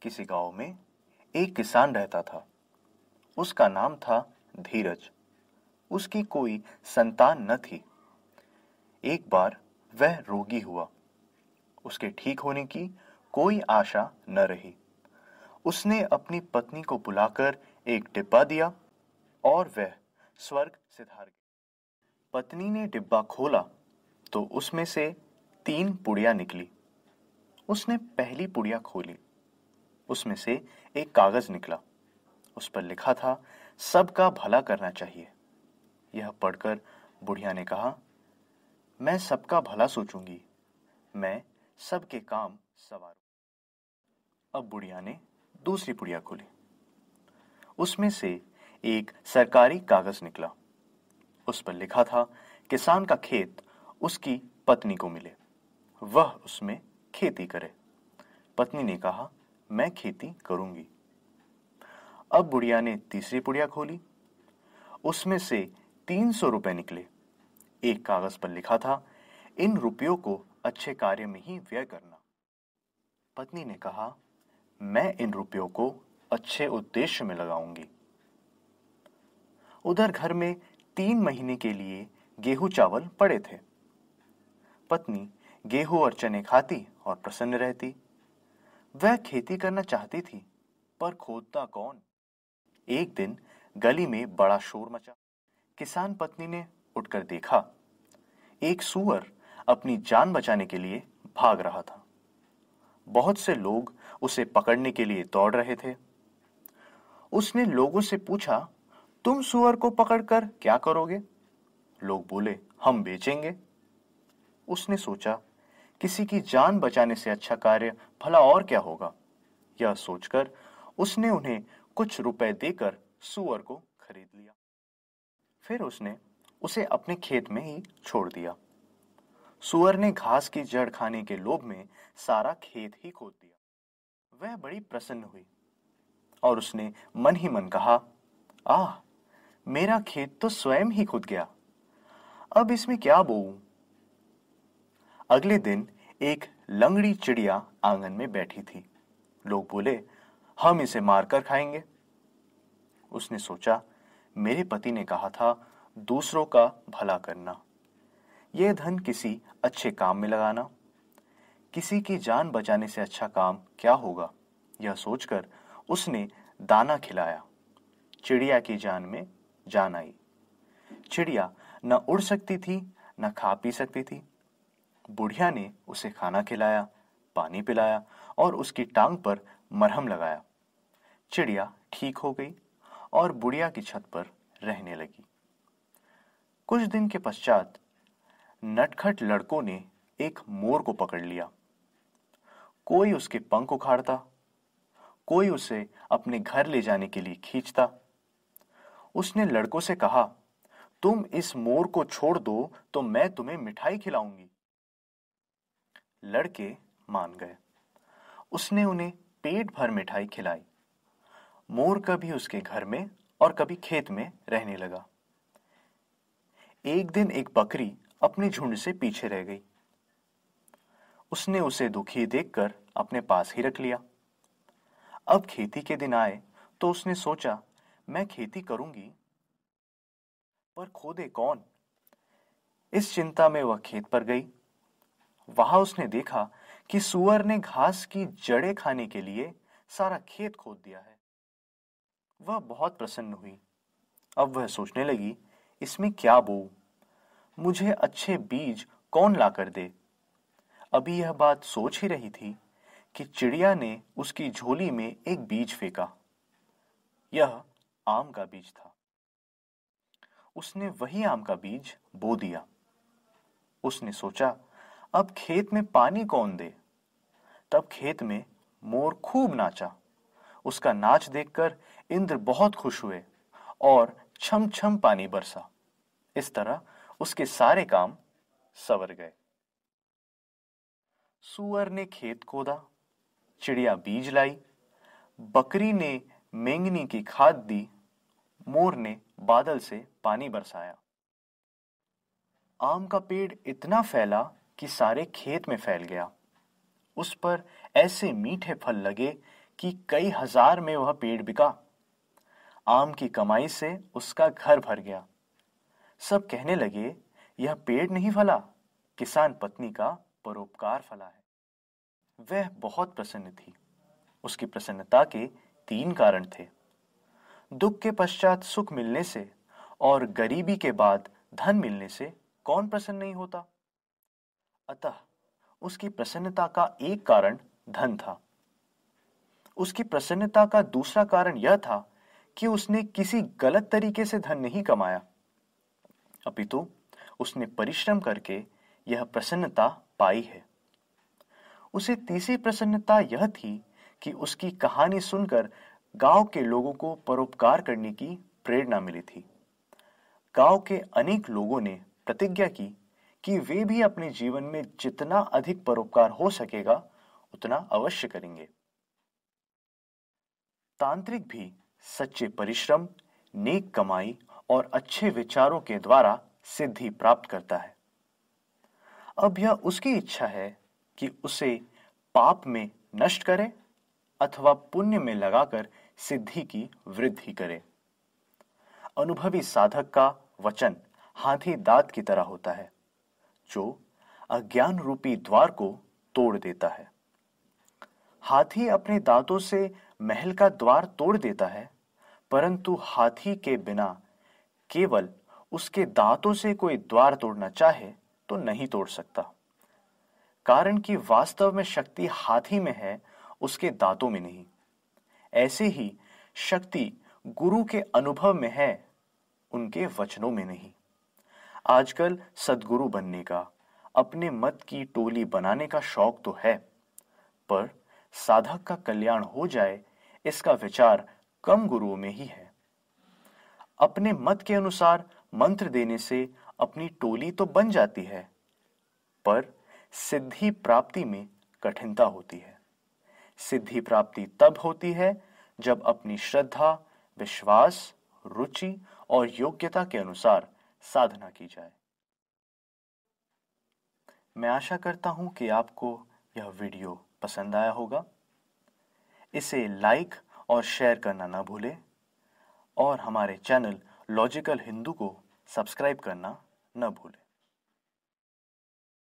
किसी गांव में एक किसान रहता था। उसका नाम था धीरज। उसकी कोई संतान न थी। एक बार वह रोगी हुआ। उसके ठीक होने की कोई आशा न रही। उसने अपनी पत्नी को बुलाकर एक डिब्बा दिया और वह स्वर्ग सिधार गई। पत्नी ने डिब्बा खोला तो उसमें से 3 पुड़िया निकली। उसने पहली पुड़िया खोली। उसमें से एक कागज निकला। उस पर लिखा था, सबका भला करना चाहिए। यह पढ़कर बुढ़िया ने कहा, मैं सबका भला सोचूंगी, मैं सबके काम सवारूं। अब बुढ़िया ने दूसरी पुड़िया खोली। उसमें से एक सरकारी कागज निकला। उस पर लिखा था, किसान का खेत उसकी पत्नी को मिले, वह उसमें खेती करे। पत्नी ने कहा, मैं खेती करूंगी। अब बुढ़िया ने तीसरी पुड़िया खोली। उसमें से 300 रुपए निकले। एक कागज पर लिखा था, इन रुपयों को अच्छे कार्य में ही व्यय करना। पत्नी ने कहा, मैं इन रुपयों को अच्छे उद्देश्य में लगाऊंगी। उधर घर में 3 महीने के लिए गेहूं चावल पड़े थे। पत्नी गेहूं और चने खाती और प्रसन्न रहती। वह खेती करना चाहती थी, पर खोदता कौन। एक दिन गली में बड़ा शोर मचा। किसान पत्नी ने उठकर देखा, एक सूअर अपनी जान बचाने के लिए भाग रहा था। बहुत से लोग उसे पकड़ने के लिए दौड़ रहे थे। उसने लोगों से पूछा, तुम सूअर को पकड़कर क्या करोगे? लोग बोले, हम बेचेंगे। उसने सोचा, किसी की जान बचाने से अच्छा कार्य भला और क्या होगा। यह सोचकर उसने उन्हें कुछ रुपए देकर सूअर को खरीद लिया। फिर उसने उसे अपने खेत में ही छोड़ दिया। सूअर ने घास की जड़ खाने के लोभ में सारा खेत ही खोद दिया। वह बड़ी प्रसन्न हुई और उसने मन ही मन कहा, आह, मेरा खेत तो स्वयं ही खुद गया, अब इसमें क्या बोऊं। अगले दिन एक लंगड़ी चिड़िया आंगन में बैठी थी। लोग बोले, हम इसे मारकर खाएंगे। उसने सोचा, मेरे पति ने कहा था दूसरों का भला करना, यह धन किसी अच्छे काम में लगाना। किसी की जान बचाने से अच्छा काम क्या होगा। यह सोचकर उसने दाना खिलाया। चिड़िया की जान में जान आई। चिड़िया न उड़ सकती थी, न खा पी सकती थी। बुढ़िया ने उसे खाना खिलाया, पानी पिलाया और उसकी टांग पर मरहम लगाया। चिड़िया ठीक हो गई और बुढ़िया की छत पर रहने लगी। कुछ दिन के पश्चात नटखट लड़कों ने एक मोर को पकड़ लिया। कोई उसके पंख उखाड़ता, कोई उसे अपने घर ले जाने के लिए खींचता। उसने लड़कों से कहा, तुम इस मोर को छोड़ दो तो मैं तुम्हें मिठाई खिलाऊंगी। लड़के मान गए। उसने उन्हें पेट भर मिठाई खिलाई। मोर कभी उसके घर में और कभी खेत में रहने लगा। एक दिन एक बकरी अपने झुंड से पीछे रह गई। उसने उसे दुखी देखकर अपने पास ही रख लिया। अब खेती के दिन आए तो उसने सोचा, मैं खेती करूंगी, पर खोदे कौन। इस चिंता में वह खेत पर गई। वहां उसने देखा कि सूअर ने घास की जड़ें खाने के लिए सारा खेत खोद दिया है। वह बहुत प्रसन्न हुई। अब वह सोचने लगी, इसमें क्या बोऊं, मुझे अच्छे बीज कौन लाकर दे। अभी यह बात सोच ही रही थी कि चिड़िया ने उसकी झोली में एक बीज फेंका। यह आम का बीज था। उसने वही आम का बीज बो दिया। उसने सोचा, अब खेत में पानी कौन दे। तब खेत में मोर खूब नाचा। उसका नाच देखकर इंद्र बहुत खुश हुए और छम छम पानी बरसा। इस तरह उसके सारे काम संवर गए। सूअर ने खेत खोदा, चिड़िया बीज लाई, बकरी ने मेंगनी की खाद दी, मोर ने बादल से पानी बरसाया। आम का पेड़ इतना फैला कि सारे खेत में फैल गया। उस पर ऐसे मीठे फल लगे कि कई हजार में वह पेड़ बिका। आम की कमाई से उसका घर भर गया। सब कहने लगे, यह पेड़ नहीं फला, किसान पत्नी का परोपकार फला है। वह बहुत प्रसन्न थी। उसकी प्रसन्नता के 3 कारण थे। दुख के पश्चात सुख मिलने से और गरीबी के बाद धन मिलने से कौन प्रसन्न नहीं होता। अतः उसकी प्रसन्नता का एक कारण धन था। उसकी प्रसन्नता का दूसरा कारण यह था कि उसने किसी गलत तरीके से धन नहीं कमाया, अपितु उसने परिश्रम करके यह प्रसन्नता पाई है। उसे तीसरी प्रसन्नता यह थी कि उसकी कहानी सुनकर गांव के लोगों को परोपकार करने की प्रेरणा मिली थी। गांव के अनेक लोगों ने प्रतिज्ञा की कि वे भी अपने जीवन में जितना अधिक परोपकार हो सकेगा उतना अवश्य करेंगे। तांत्रिक भी सच्चे परिश्रम, नेक कमाई और अच्छे विचारों के द्वारा सिद्धि प्राप्त करता है। अब यह उसकी इच्छा है कि उसे पाप में नष्ट करे अथवा पुण्य में लगाकर सिद्धि की वृद्धि करे। अनुभवी साधक का वचन हाथी दांत की तरह होता है, जो अज्ञान रूपी द्वार को तोड़ देता है। हाथी अपने दांतों से महल का द्वार तोड़ देता है, परंतु हाथी के बिना केवल उसके दांतों से कोई द्वार तोड़ना चाहे तो नहीं तोड़ सकता, कारण कि वास्तव में शक्ति हाथी में है, उसके दांतों में नहीं। ऐसे ही शक्ति गुरु के अनुभव में है, उनके वचनों में नहीं। आजकल सद्गुरु बनने का, अपने मत की टोली बनाने का शौक तो है, पर साधक का कल्याण हो जाए इसका विचार कम गुरुओं में ही है। अपने मत के अनुसार मंत्र देने से अपनी टोली तो बन जाती है, पर सिद्धि प्राप्ति में कठिनता होती है। सिद्धि प्राप्ति तब होती है जब अपनी श्रद्धा, विश्वास, रुचि और योग्यता के अनुसार साधना की जाए। मैं आशा करता हूं कि आपको यह वीडियो पसंद आया होगा। इसे लाइक और शेयर करना ना भूलें और हमारे चैनल लॉजिकल हिंदू को सब्सक्राइब करना न भूलें।